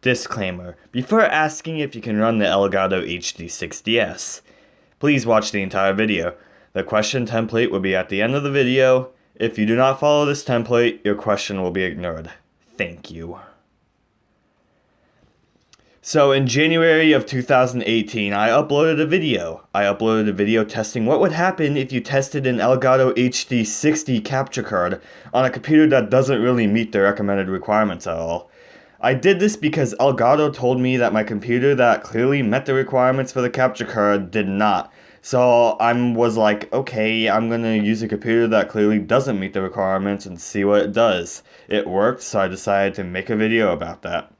Disclaimer: before asking if you can run the Elgato HD60S, please watch the entire video. The question template will be at the end of the video. If you do not follow this template, your question will be ignored. Thank you. So in January of 2018, I uploaded a video. Testing what would happen if you tested an Elgato HD60 capture card on a computer that doesn't really meet the recommended requirements at all. I did this because Elgato told me that my computer that clearly met the requirements for the capture card did not. So I was like, okay, I'm gonna use a computer that clearly doesn't meet the requirements and see what it does. It worked, so I decided to make a video about that.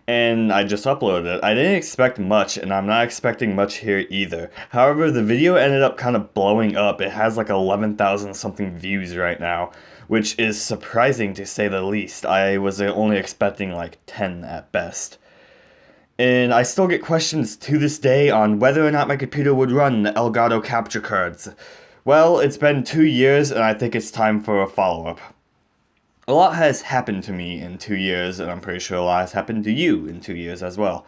And I just uploaded it. I didn't expect much, and I'm not expecting much here either. However, the video ended up kind of blowing up. It has like 11,000 something views right now, which is surprising to say the least. I was only expecting like 10 at best. And I still get questions to this day on whether or not my computer would run the Elgato capture cards. Well, it's been 2 years, and I think it's time for a follow-up. A lot has happened to me in 2 years, and I'm pretty sure a lot has happened to you in 2 years as well.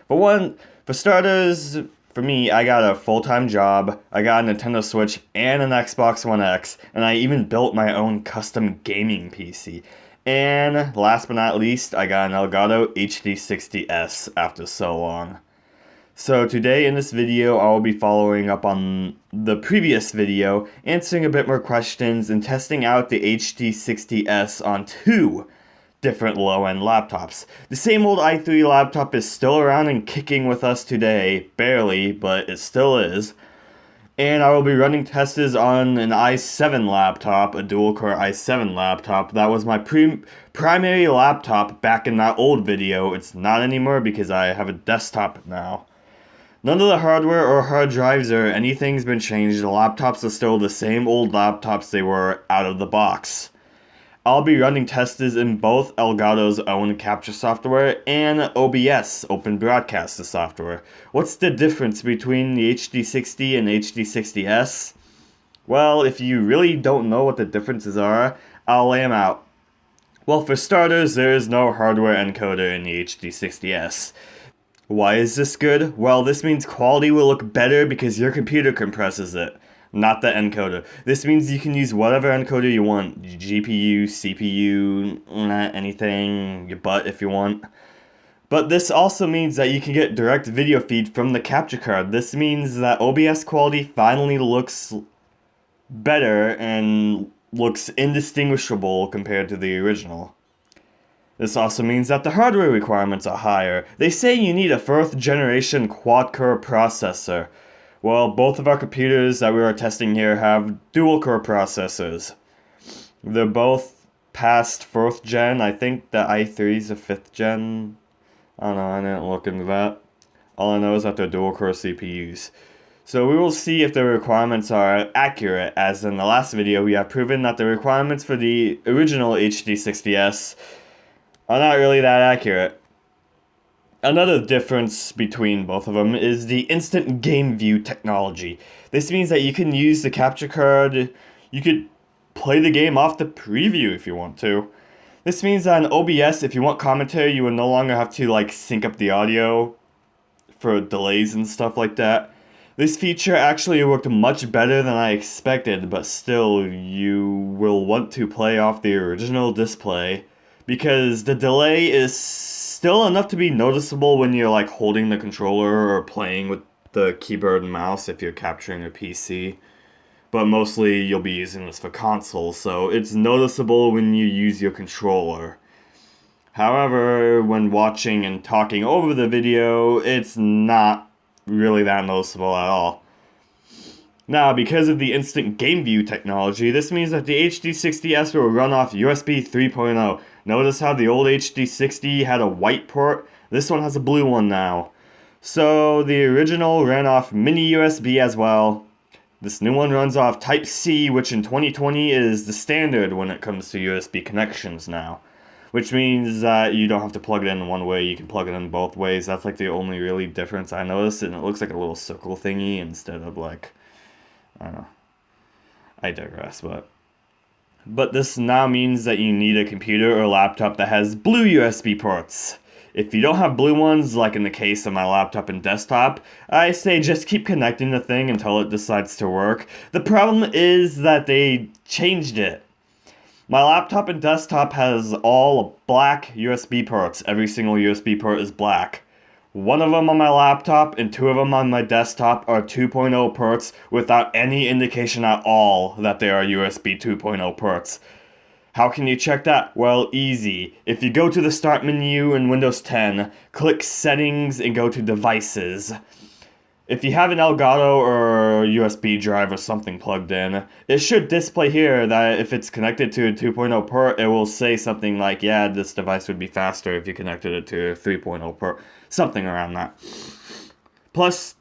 For starters, for me, I got a full-time job, I got a Nintendo Switch and an Xbox One X, and I even built my own custom gaming PC. And last but not least, I got an Elgato HD60S after so long. So today in this video, I will be following up on the previous video, answering a bit more questions and testing out the HD60S on 2 different low-end laptops. The same old i3 laptop is still around and kicking with us today, barely, but it still is. And I will be running tests on an i7 laptop, a dual-core i7 laptop. That was my primary laptop back in that old video. It's not anymore because I have a desktop now. None of the hardware or hard drives or anything's been changed. The laptops are still the same old laptops they were out of the box. I'll be running tests in both Elgato's own capture software and OBS, Open Broadcaster software. What's the difference between the HD60 and HD60S? Well, if you really don't know what the differences are, I'll lay them out. Well, for starters, there is no hardware encoder in the HD60S. Why is this good? Well, this means quality will look better because your computer compresses it, not the encoder. This means you can use whatever encoder you want, GPU, CPU, anything, your butt if you want. But this also means that you can get direct video feed from the capture card. This means that OBS quality finally looks better and looks indistinguishable compared to the original. This also means that the hardware requirements are higher. They say you need a 4th generation quad-core processor. Well, both of our computers that we are testing here have dual-core processors. They're both past 4th gen. I think the i3 is a 5th gen. I don't know, I didn't look into that. All I know is that they're dual-core CPUs. So we will see if the requirements are accurate, as in the last video we have proven that the requirements for the original HD60S are not really that accurate. Another difference between both of them is the instant game view technology. This means that you can use the capture card, you could play the game off the preview if you want to. This means that in OBS, if you want commentary, you would no longer have to sync up the audio for delays and stuff like that. This feature actually worked much better than I expected, but still, you will want to play off the original display, because the delay is still enough to be noticeable when you're holding the controller or playing with the keyboard and mouse if you're capturing a PC. But mostly you'll be using this for console, so it's noticeable when you use your controller. However, when watching and talking over the video, it's not really that noticeable at all. Now, because of the instant game view technology, this means that the HD60S will run off USB 3.0. Notice how the old HD60 had a white port? This one has a blue one now. So the original ran off mini USB as well. This new one runs off Type-C, which in 2020 is the standard when it comes to USB connections now. Which means that you don't have to plug it in one way, you can plug it in both ways. That's the only really difference I noticed, and it looks like a little circle thingy instead of I don't know. I digress, But this now means that you need a computer or laptop that has blue USB ports. If you don't have blue ones, like in the case of my laptop and desktop, I say just keep connecting the thing until it decides to work. The problem is that they changed it. My laptop and desktop has all black USB ports. Every single USB port is black. One of them on my laptop and two of them on my desktop are 2.0 ports without any indication at all that they are USB 2.0 ports. How can you check that? Well, easy. If you go to the Start menu in Windows 10, click Settings and go to Devices. If you have an Elgato or USB drive or something plugged in, it should display here that if it's connected to a 2.0 port, it will say something like, yeah, this device would be faster if you connected it to a 3.0 port. Something around that. Plus,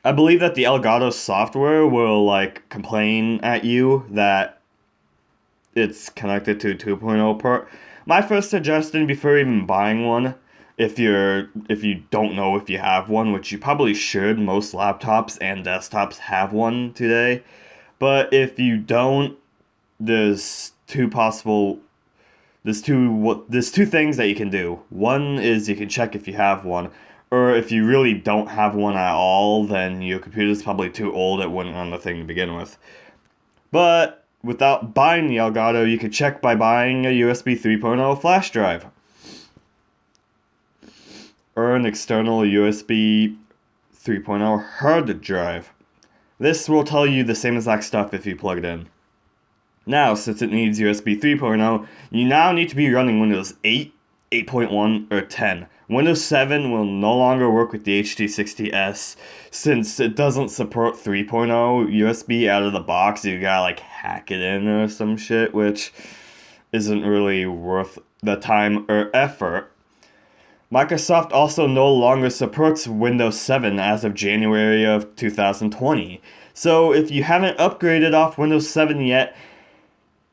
I believe that the Elgato software will, complain at you that it's connected to a 2.0 port. My first suggestion before even buying one, if you don't know if you have one, which you probably should, most laptops and desktops have one today. But if you don't, there's two things that you can do. One is you can check if you have one, or if you really don't have one at all, then your computer's probably too old, it wouldn't run the thing to begin with. But without buying the Elgato, you could check by buying a USB 3.0 flash drive, or an external USB 3.0 hard drive. This will tell you the same exact stuff if you plug it in. Now, since it needs USB 3.0, you now need to be running Windows 8, 8.1, or 10. Windows 7 will no longer work with the HD60S, since it doesn't support 3.0 USB out of the box. You gotta hack it in or some shit, which isn't really worth the time or effort. Microsoft also no longer supports Windows 7 as of January of 2020. So if you haven't upgraded off Windows 7 yet,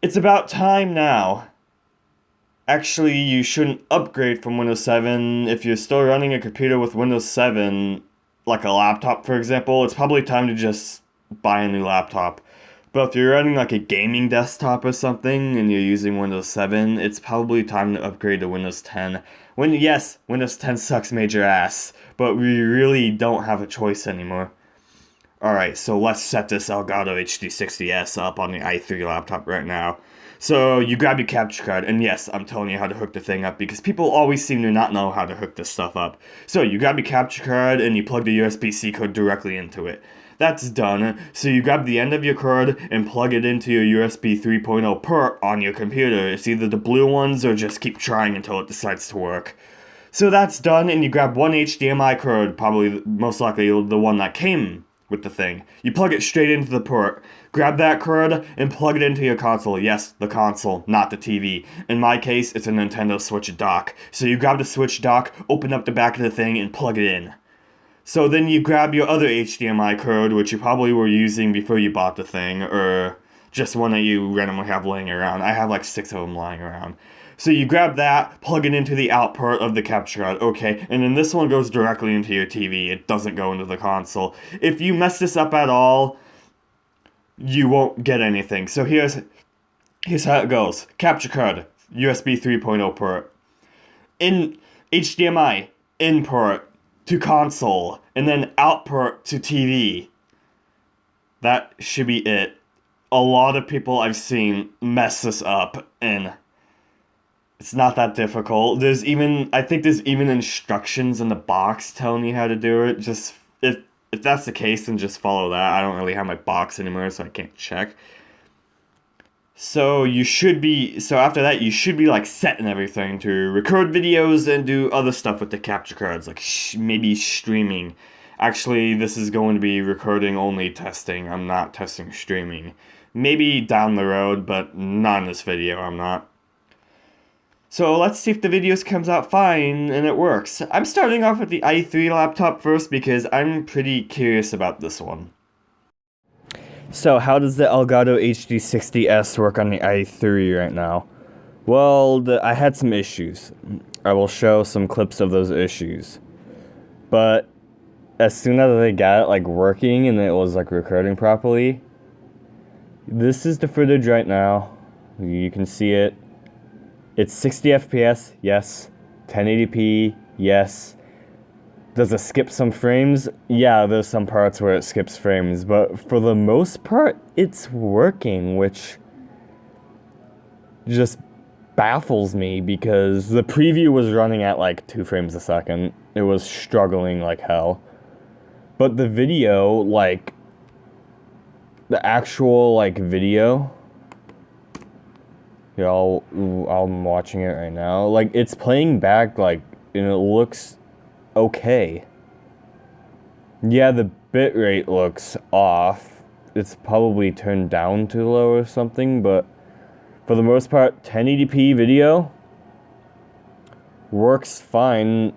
it's about time now. Actually, you shouldn't upgrade from Windows 7. If you're still running a computer with Windows 7, like a laptop for example, it's probably time to just buy a new laptop. But if you're running a gaming desktop or something and you're using Windows 7, it's probably time to upgrade to Windows 10. Yes, Windows 10 sucks major ass, but we really don't have a choice anymore. Alright, so let's set this Elgato HD60S up on the i3 laptop right now. So you grab your capture card, and yes, I'm telling you how to hook the thing up because people always seem to not know how to hook this stuff up. So you grab your capture card and you plug the USB-C code directly into it. That's done, so you grab the end of your card and plug it into your USB 3.0 port on your computer. It's either the blue ones or just keep trying until it decides to work. So that's done, and you grab one HDMI cord, probably most likely the one that came with the thing. You plug it straight into the port. Grab that cord and plug it into your console. Yes, the console, not the TV. In my case, it's a Nintendo Switch dock. So you grab the Switch dock, open up the back of the thing, and plug it in. So then you grab your other HDMI cord, which you probably were using before you bought the thing, or just one that you randomly have laying around. I have 6 of them lying around. So you grab that, plug it into the out port of the capture card, okay, and then this one goes directly into your TV. It doesn't go into the console. If you mess this up at all, you won't get anything. So here's how it goes. Capture card, USB 3.0 port. In HDMI, in port to console, and then out port to TV. That should be it. A lot of people I've seen mess this up, and it's not that difficult. I think there's even instructions in the box telling you how to do it. Just, if that's the case, then just follow that. I don't really have my box anymore, so I can't check. So after that, you should be setting everything to record videos and do other stuff with the capture cards, maybe streaming. Actually, this is going to be recording only testing. I'm not testing streaming. Maybe down the road, but not in this video, I'm not. So let's see if the videos comes out fine and it works. I'm starting off with the i3 laptop first because I'm pretty curious about this one. So how does the Elgato HD60S work on the i3 right now? Well, I had some issues. I will show some clips of those issues. But as soon as I got it working and it was recording properly, this is the footage right now. You can see it. It's 60 FPS, yes. 1080p, yes. Does it skip some frames? Yeah, there's some parts where it skips frames, but for the most part, it's working, which just baffles me because the preview was running at like 2 frames a second. It was struggling like hell. But the video, like, the actual, like, video, yeah, I'm watching it right now. Like, it's playing back, like, and it looks okay. Yeah, the bitrate looks off. It's probably turned down too low or something, but for the most part, 1080p video works fine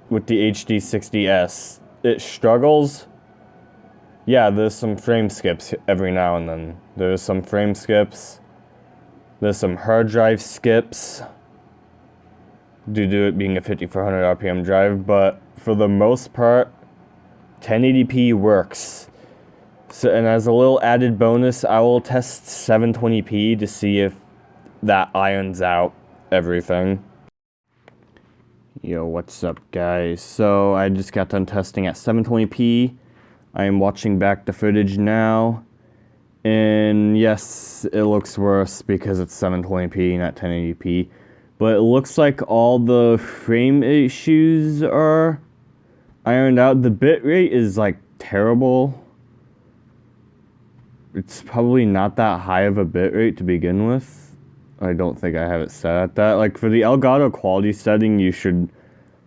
with the HD60S. It struggles. Yeah, there's some frame skips every now and then. There's some frame skips. There's some hard drive skips due to it being a 5400 RPM drive, but for the most part, 1080p works. So, and as a little added bonus, I will test 720p to see if that irons out everything. Yo, what's up, guys? So, I just got done testing at 720p. I am watching back the footage now. And yes, it looks worse because it's 720p, not 1080p. But it looks like all the frame issues are ironed out. The bitrate is like terrible. It's probably not that high of a bitrate to begin with. I don't think I have it set at that. Like for the Elgato quality setting, you should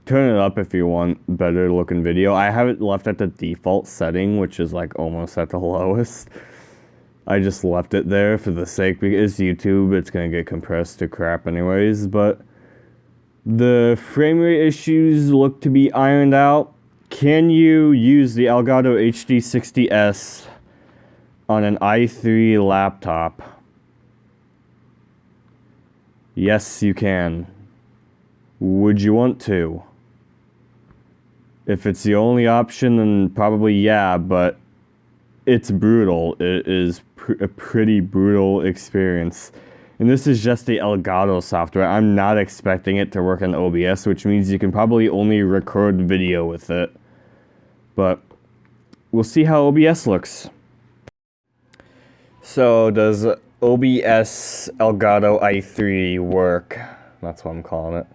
turn it up if you want better looking video. I have it left at the default setting, which is like almost at the lowest. I just left it there for the sake, because YouTube, it's gonna get compressed to crap anyways, but the frame rate issues look to be ironed out. Can you use the Elgato HD60S on an i3 laptop? Yes, you can. Would you want to? If it's the only option, then probably yeah, but it's brutal. It is a pretty brutal experience. And this is just the Elgato software. I'm not expecting it to work on OBS, which means you can probably only record video with it. But we'll see how OBS looks. So, does OBS Elgato i3 work? That's what I'm calling it.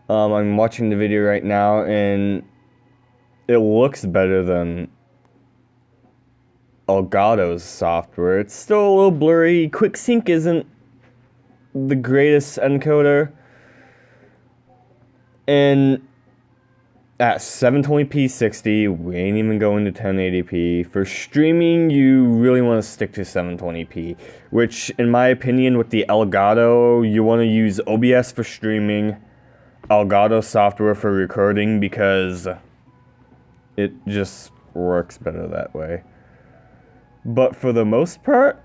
I'm watching the video right now, and it looks better than Elgato's software. It's still a little blurry. QuickSync isn't the greatest encoder. And at 720p 60, we ain't even going to 1080p. For streaming, you really want to stick to 720p, which, in my opinion, with the Elgato, you want to use OBS for streaming, Elgato software for recording, because it just works better that way. But for the most part,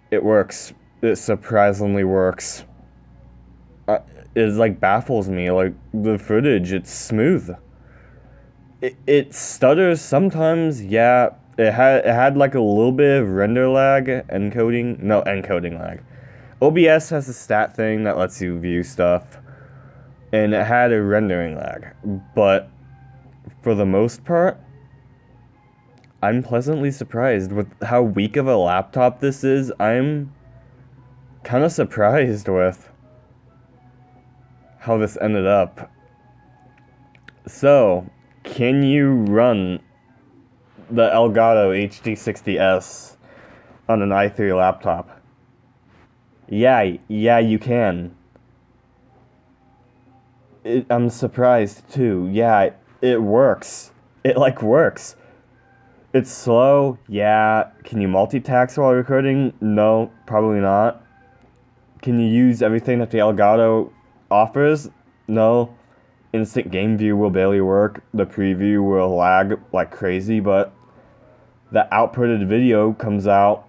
it works. It surprisingly works. It like baffles me. Like the footage, it's smooth. It stutters sometimes. Yeah, it had like a little bit of render lag, encoding lag. OBS has a stat thing that lets you view stuff, and it had a rendering lag. But for the most part, I'm pleasantly surprised with how weak of a laptop this is. I'm kind of surprised with how this ended up. So, can you run the Elgato HD60S on an i3 laptop? Yeah, you can. I'm surprised too. Yeah, it works. It like works. It's slow, yeah. Can you multitask while recording? No, probably not. Can you use everything that the Elgato offers? No. Instant game view will barely work. The preview will lag like crazy, but the outputted video comes out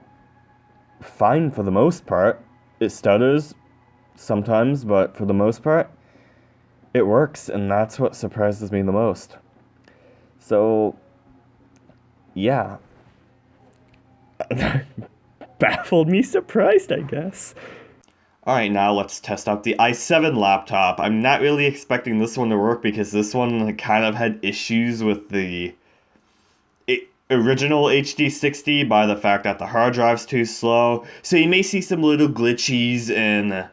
fine for the most part. It stutters sometimes, but for the most part, it works, and that's what surprises me the most. So, yeah. Baffled me, surprised, I guess. Alright, now let's test out the i7 laptop. I'm not really expecting this one to work because this one kind of had issues with the original HD60 by the fact that the hard drive's too slow. So you may see some little glitches and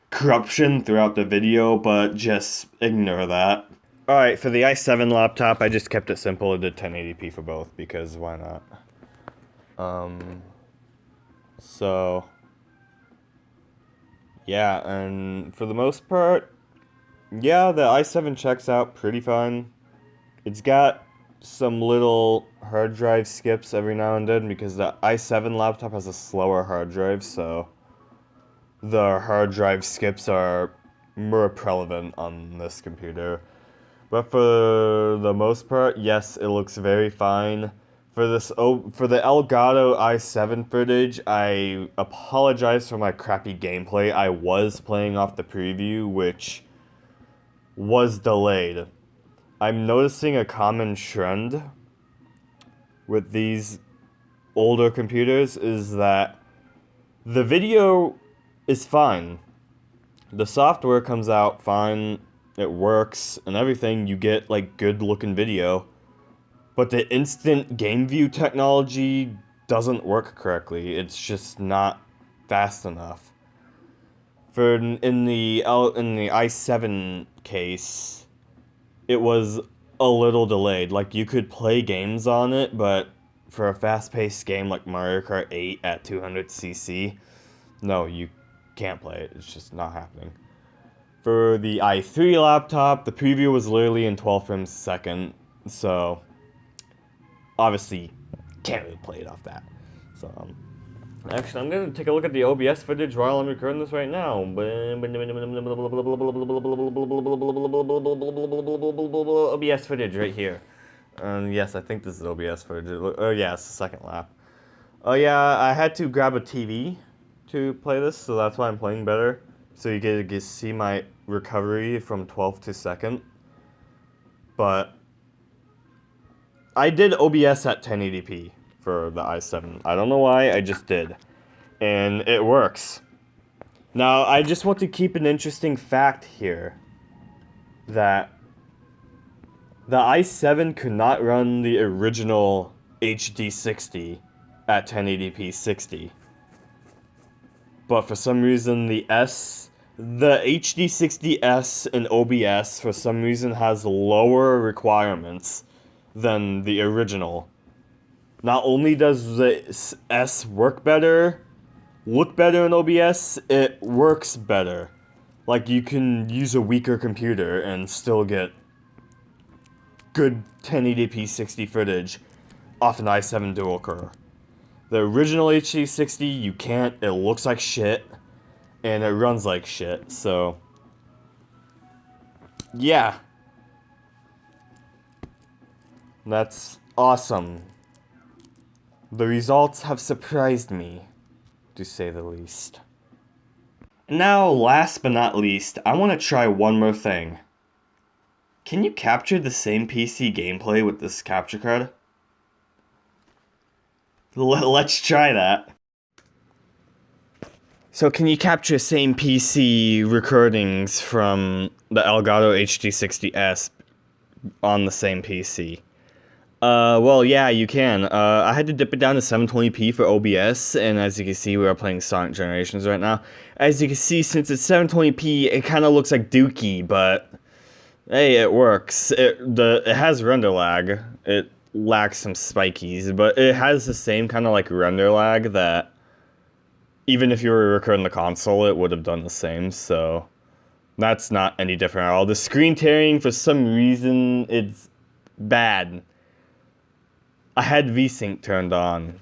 corruption throughout the video, but just ignore that. Alright, for the i7 laptop, I just kept it simple and did 1080p for both because why not? So yeah, and for the most part, yeah, the i7 checks out pretty fine. It's got some little hard drive skips every now and then because the i7 laptop has a slower hard drive, so the hard drive skips are more prevalent on this computer. But for the most part, yes, it looks very fine. For the Elgato i7 footage, I apologize for my crappy gameplay. I was playing off the preview, which was delayed. I'm noticing a common trend with these older computers is that the video is fine. The software comes out fine, it works, and everything. You get, like, good looking video. But the instant game view technology doesn't work correctly. It's just not fast enough. For in the i7 case, it was a little delayed. Like, you could play games on it, but for a fast-paced game like Mario Kart 8 at 200cc, no, you can't play it. It's just not happening. For the i3 laptop, the preview was literally in 12 frames a second, so obviously can't really play it off that. So, actually, I'm gonna take a look at the OBS footage while I'm recording this right now. OBS footage right here. Yes, I think this is OBS footage. Oh yeah, it's the second lap. Oh yeah, I had to grab a TV to play this, so that's why I'm playing better. So you get to see my recovery from 12th to 2nd. But I did OBS at 1080p for the i7. I don't know why, I just did. And it works. Now, I just want to keep an interesting fact here. That the i7 could not run the original HD60 at 1080p 60. But for some reason, the HD60S in OBS, for some reason, has lower requirements than the original. Not only does the S work better, look better in OBS, it works better. Like, you can use a weaker computer and still get good 1080p 60 footage off an i7 dual core. The original HD60, you can't. It looks like shit, and it runs like shit, so yeah. That's awesome. The results have surprised me, to say the least. Now, last but not least, I want to try one more thing. Can you capture the same PC gameplay with this capture card? Let's try that. So can you capture same PC recordings from the Elgato HD60S on the same PC? Well, yeah, you can. I had to dip it down to 720p for OBS, and as you can see, we are playing Sonic Generations right now. As you can see, since it's 720p, it kind of looks like Dookie, but hey, it works. It has render lag. It lacks some spikies, but it has the same kind of like render lag that even if you were recording the console, it would have done the same, so that's not any different at all. The screen tearing, for some reason, it's bad. I had VSync turned on.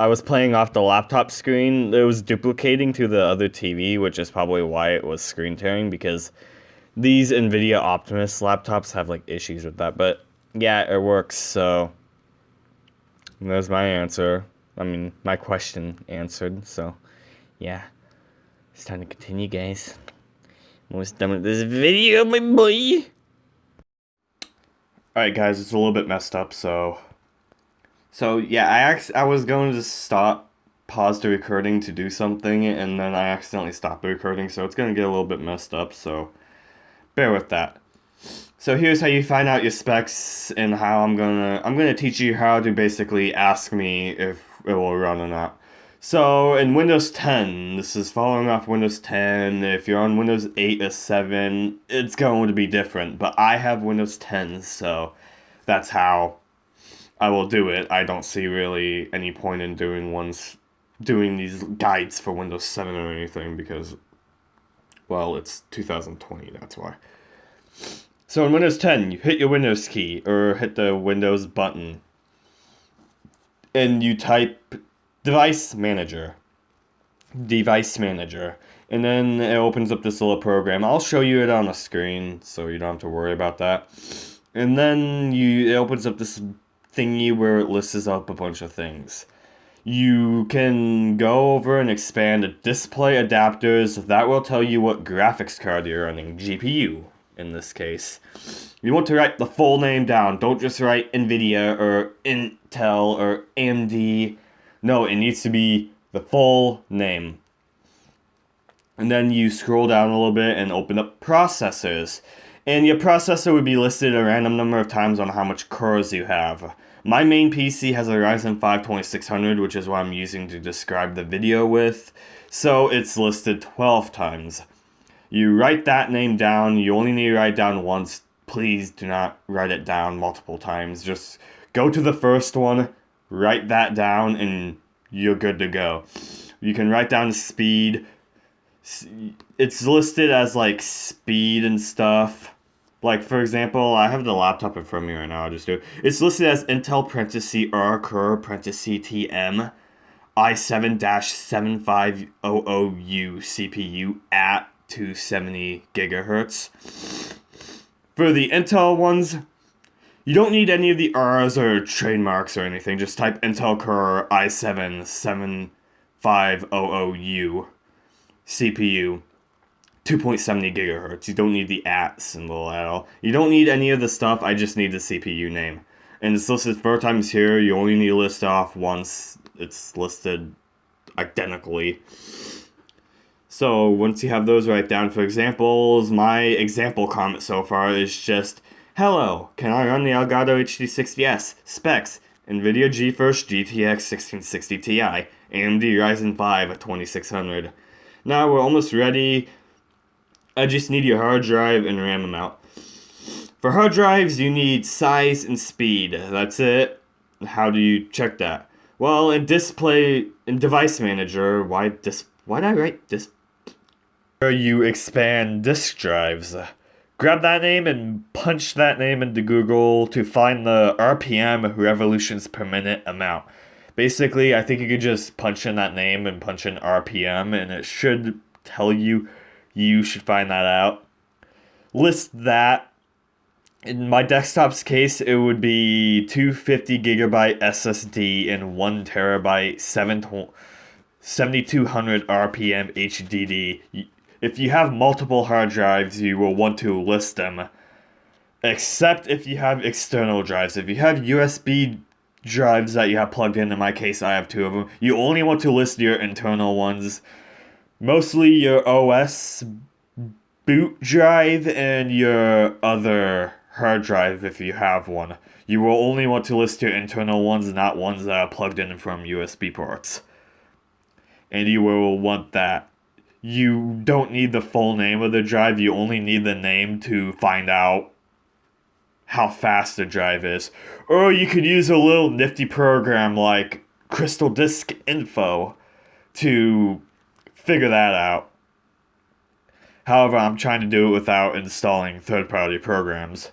I was playing off the laptop screen. It was duplicating to the other TV, which is probably why it was screen tearing, because these NVIDIA Optimus laptops have like issues with that. But yeah, it works, so there's my answer. I mean, my question answered, so yeah. It's time to continue, guys. Almost done with this video, my boy. Alright, guys, it's a little bit messed up, so yeah, I was going to stop paused the recording to do something, and then I accidentally stopped the recording, so it's gonna get a little bit messed up, so bear with that. So here's how you find out your specs, and how I'm gonna teach you how to basically ask me if it will run or not. So in Windows 10, this is following off Windows 10. If you're on Windows 8 or 7, it's going to be different. But I have Windows 10, so that's how I will do it. I don't see really any point in doing these guides for Windows 7 or anything, because, well, it's 2020, that's why. So in Windows 10, you hit your Windows key, or hit the Windows button, and you type Device Manager, and then it opens up this little program. I'll show you it on the screen, so you don't have to worry about that. And then it opens up this thingy where it lists up a bunch of things. You can go over and expand display adapters. That will tell you what graphics card you're running, GPU in this case. You want to write the full name down. Don't just write NVIDIA or Intel or AMD. No, it needs to be the full name. And then you scroll down a little bit and open up processors. And your processor would be listed a random number of times on how much cores you have. My main PC has a Ryzen 5 2600, which is what I'm using to describe the video with. So it's listed 12 times. You write that name down. You only need to write it down once. Please do not write it down multiple times. Just go to the first one, write that down, and you're good to go. You can write down speed. It's listed as like speed and stuff. Like, for example, I have the laptop in front of me right now. I'll just do it. It's listed as Intel R Core TM i7-7500U CPU at 270 gigahertz. For the Intel ones, you don't need any of the R's or trademarks or anything. Just type Intel Core i7-7500U CPU, 2.70 gigahertz. You don't need the at symbol at all. You don't need any of the stuff. I just need the CPU name. And it's listed 4 times here. You only need to list off once. It's listed identically. So once you have those, write down for examples. My example comment so far is just, hello, can I run the Elgato HD60S? Specs, NVIDIA GeForce GTX 1660 Ti, AMD Ryzen 5 2600. Now we're almost ready. I just need your hard drive and RAM amount. For hard drives, you need size and speed. That's it. How do you check that? Well, in Device Manager, why did I write this? You expand disk drives. Grab that name and punch that name into Google to find the RPM, revolutions per minute amount. Basically, I think you could just punch in that name and punch in RPM, and it should tell you. You should find that out. List that. In my desktop's case, it would be 250 gigabyte SSD and 1 terabyte 7200 RPM HDD. If you have multiple hard drives, you will want to list them. Except if you have external drives. If you have USB drives that you have plugged in my case, I have 2 of them, you only want to list your internal ones. Mostly your OS boot drive and your other hard drive if you have one. You will only want to list your internal ones, not ones that are plugged in from USB ports. And you will want that. You don't need the full name of the drive, you only need the name to find out how fast the drive is. Or you could use a little nifty program like Crystal Disk Info to figure that out. However, I'm trying to do it without installing third-party programs.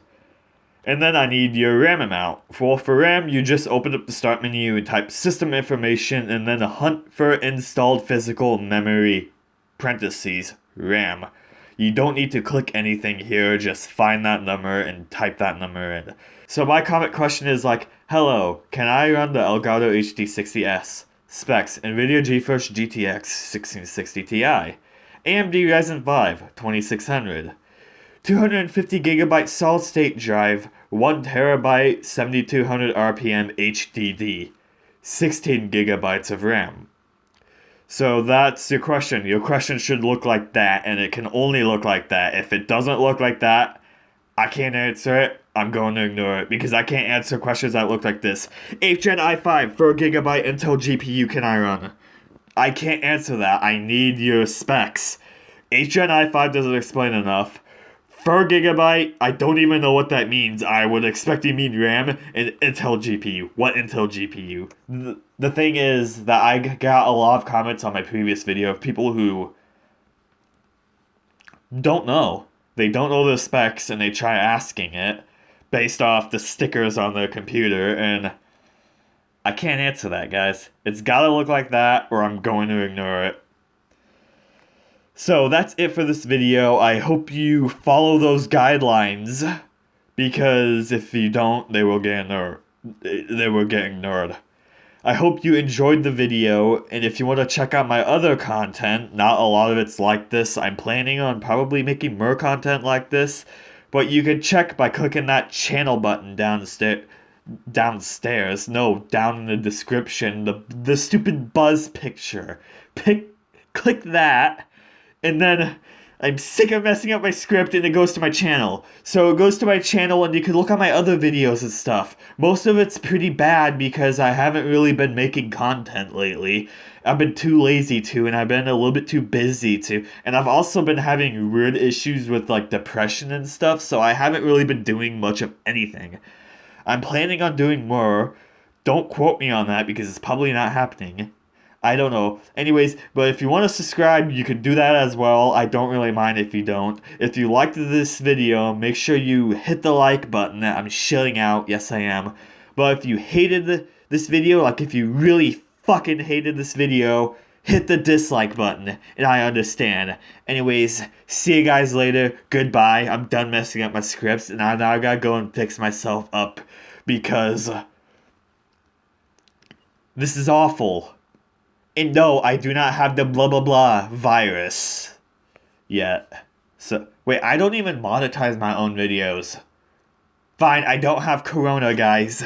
And then I need your RAM amount. For RAM, you just open up the start menu and type system information and then hunt for installed physical memory, parentheses, RAM. You don't need to click anything here, just find that number and type that number in. So my comment question is like, hello, can I run the Elgato HD60S? Specs, NVIDIA GeForce GTX 1660 Ti, AMD Ryzen 5 2600, 250 gigabyte solid state drive, 1 terabyte 7200 RPM HDD, 16 gigabytes of RAM. So that's your question. Your question should look like that, and it can only look like that. If it doesn't look like that, I can't answer it. I'm going to ignore it because I can't answer questions that look like this. 8th Gen i5, 4GB Intel GPU can I run? I can't answer that. I need your specs. 8th Gen i5 doesn't explain enough. 4GB, I don't even know what that means. I would expect you mean RAM and Intel GPU. What Intel GPU? The thing is that I got a lot of comments on my previous video of people who don't know. They don't know the specs and they try asking it based off the stickers on their computer, and I can't answer that, guys. It's gotta look like that or I'm going to ignore it. So that's it for this video. I hope you follow those guidelines, because if you don't, they will get ignored. I hope you enjoyed the video, and if you want to check out my other content, not a lot of it's like this. I'm planning on probably making more content like this, but you can check by clicking that channel button downstairs. No, down in the description. The stupid buzz picture. Click that. And then I'm sick of messing up my script and it goes to my channel. So it goes to my channel and you can look at my other videos and stuff. Most of it's pretty bad because I haven't really been making content lately. I've been too lazy to, and I've been a little bit too busy to. And I've also been having weird issues with like depression and stuff, so I haven't really been doing much of anything. I'm planning on doing more. Don't quote me on that because it's probably not happening. I don't know. Anyways, but if you want to subscribe, you can do that as well. I don't really mind if you don't. If you liked this video, make sure you hit the like button. I'm shilling out. Yes, I am. But if you hated this video, like if you really fucking hated this video, hit the dislike button, and I understand. Anyways, see you guys later. Goodbye. I'm done messing up my scripts, and I now gotta go and fix myself up because this is awful. And no, I do not have the blah blah blah virus yet. So, wait, I don't even monetize my own videos. Fine, I don't have corona, guys.